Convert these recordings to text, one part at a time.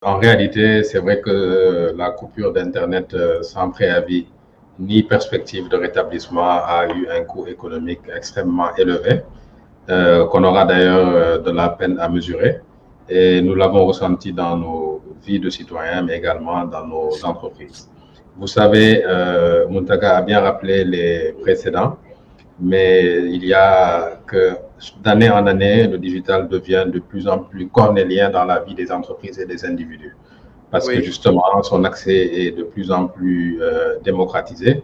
En réalité, c'est vrai que la coupure d'Internet sans préavis ni perspective de rétablissement a eu un coût économique extrêmement élevé, qu'on aura d'ailleurs de la peine à mesurer. Et nous l'avons ressenti dans nos vies de citoyens, mais également dans nos entreprises. Vous savez, Muntaga a bien rappelé les précédents, mais il y a que d'année en année, le digital devient de plus en plus cornélien dans la vie des entreprises et des individus, parce que Oui, justement, son accès est de plus en plus démocratisé,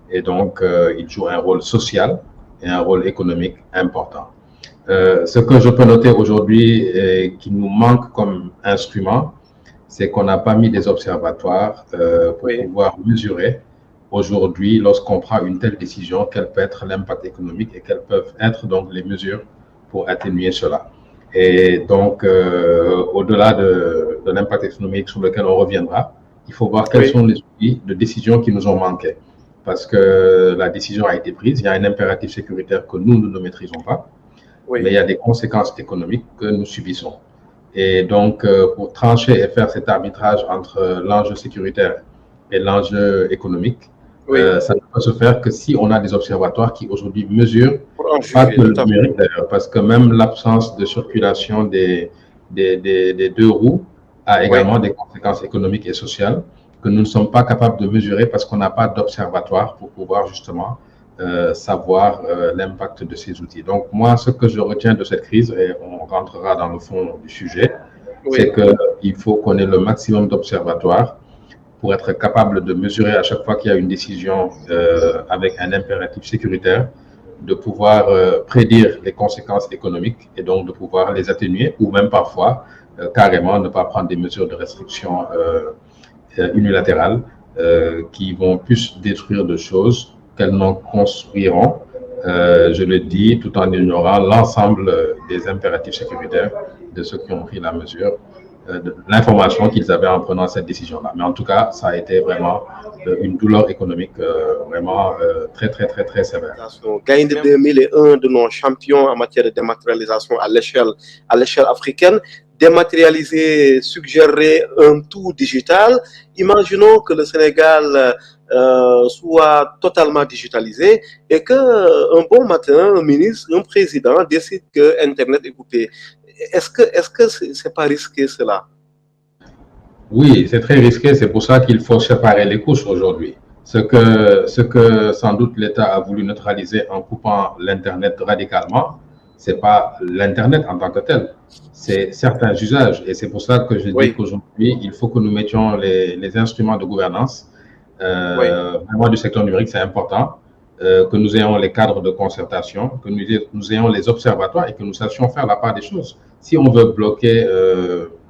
et donc il joue un rôle social et un rôle économique important. Ce que je peux noter aujourd'hui et qui nous manque comme instrument, c'est qu'on n'a pas mis des observatoires pour oui, pouvoir mesurer aujourd'hui, lorsqu'on prend une telle décision, quel peut être l'impact économique et quelles peuvent être donc les mesures pour atténuer cela. Et donc, au-delà de l'impact économique sur lequel on reviendra, il faut voir quels oui, sont les outils de décision qui nous ont manqué. Parce que la décision a été prise, il y a un impératif sécuritaire que nous ne maîtrisons pas, mais il oui, y a des conséquences économiques que nous subissons. Et donc, pour trancher et faire cet arbitrage entre l'enjeu sécuritaire et l'enjeu économique, oui, ça ne peut se faire que si on a des observatoires qui aujourd'hui mesurent, pour en pas que juger, le tout à fait. numérique d'ailleurs, parce que même l'absence de circulation des deux roues a Oui, également des conséquences économiques et sociales que nous ne sommes pas capables de mesurer parce qu'on n'a pas d'observatoire pour pouvoir justement savoir l'impact de ces outils. Donc moi, ce que je retiens de cette crise, et on rentrera dans le fond du sujet, c'est oui, qu'il faut qu'on ait le maximum d'observatoires pour être capable de mesurer à chaque fois qu'il y a une décision avec un impératif sécuritaire, de pouvoir prédire les conséquences économiques et donc de pouvoir les atténuer ou même parfois carrément ne pas prendre des mesures de restriction unilatérales qui vont plus détruire de choses qu'elles n'en construiront, je le dis, tout en ignorant l'ensemble des impératifs sécuritaires de ceux qui ont pris la mesure, de l'information qu'ils avaient en prenant cette décision-là. Mais en tout cas, ça a été vraiment une douleur économique vraiment très, très, très, très sévère. Gaïndé 2000 est un de nos champions en matière de dématérialisation à l'échelle africaine. Dématérialiser suggérerait un tout digital. Imaginons que le Sénégal soit totalement digitalisé et qu'un bon matin, un ministre, un président décide que Internet est coupé. Est-ce que c'est pas risqué cela? Oui, c'est très risqué. C'est pour ça qu'il faut séparer les couches aujourd'hui. Ce que sans doute l'État a voulu neutraliser en coupant l'Internet radicalement, c'est pas l'Internet en tant que tel, c'est certains usages. Et c'est pour ça que je dis Oui, qu'aujourd'hui, il faut que nous mettions les instruments de gouvernance oui, vraiment du secteur numérique, c'est important. Que nous ayons les cadres de concertation, que nous ayons les observatoires et que nous sachions faire la part des choses. Si on veut bloquer,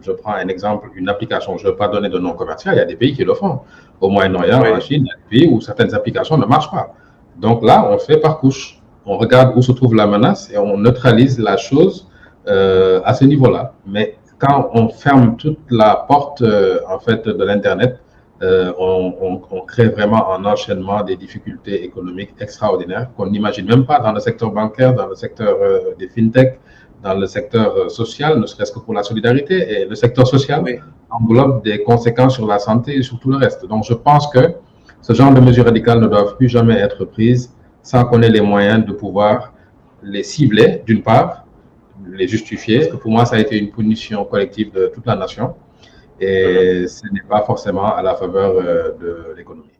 je prends un exemple, une application, je ne veux pas donner de nom commercial, il y a des pays qui le font. Au Moyen-Orient, en oui, Chine, il y a des pays où certaines applications ne marchent pas. Donc là, on fait par couche. On regarde où se trouve la menace et on neutralise la chose à ce niveau-là. Mais quand on ferme toute la porte en fait de l'Internet, on crée vraiment un enchaînement des difficultés économiques extraordinaires qu'on n'imagine même pas dans le secteur bancaire, dans le secteur des fintech, dans le secteur social, ne serait-ce que pour la solidarité. Et le secteur social oui. englobe des conséquences sur la santé et sur tout le reste. Donc je pense que ce genre de mesures radicales ne doivent plus jamais être prises sans qu'on ait les moyens de pouvoir les cibler, d'une part, les justifier. Parce que pour moi, ça a été une punition collective de toute la nation Mhm. et ce n'est pas forcément à la faveur de l'économie.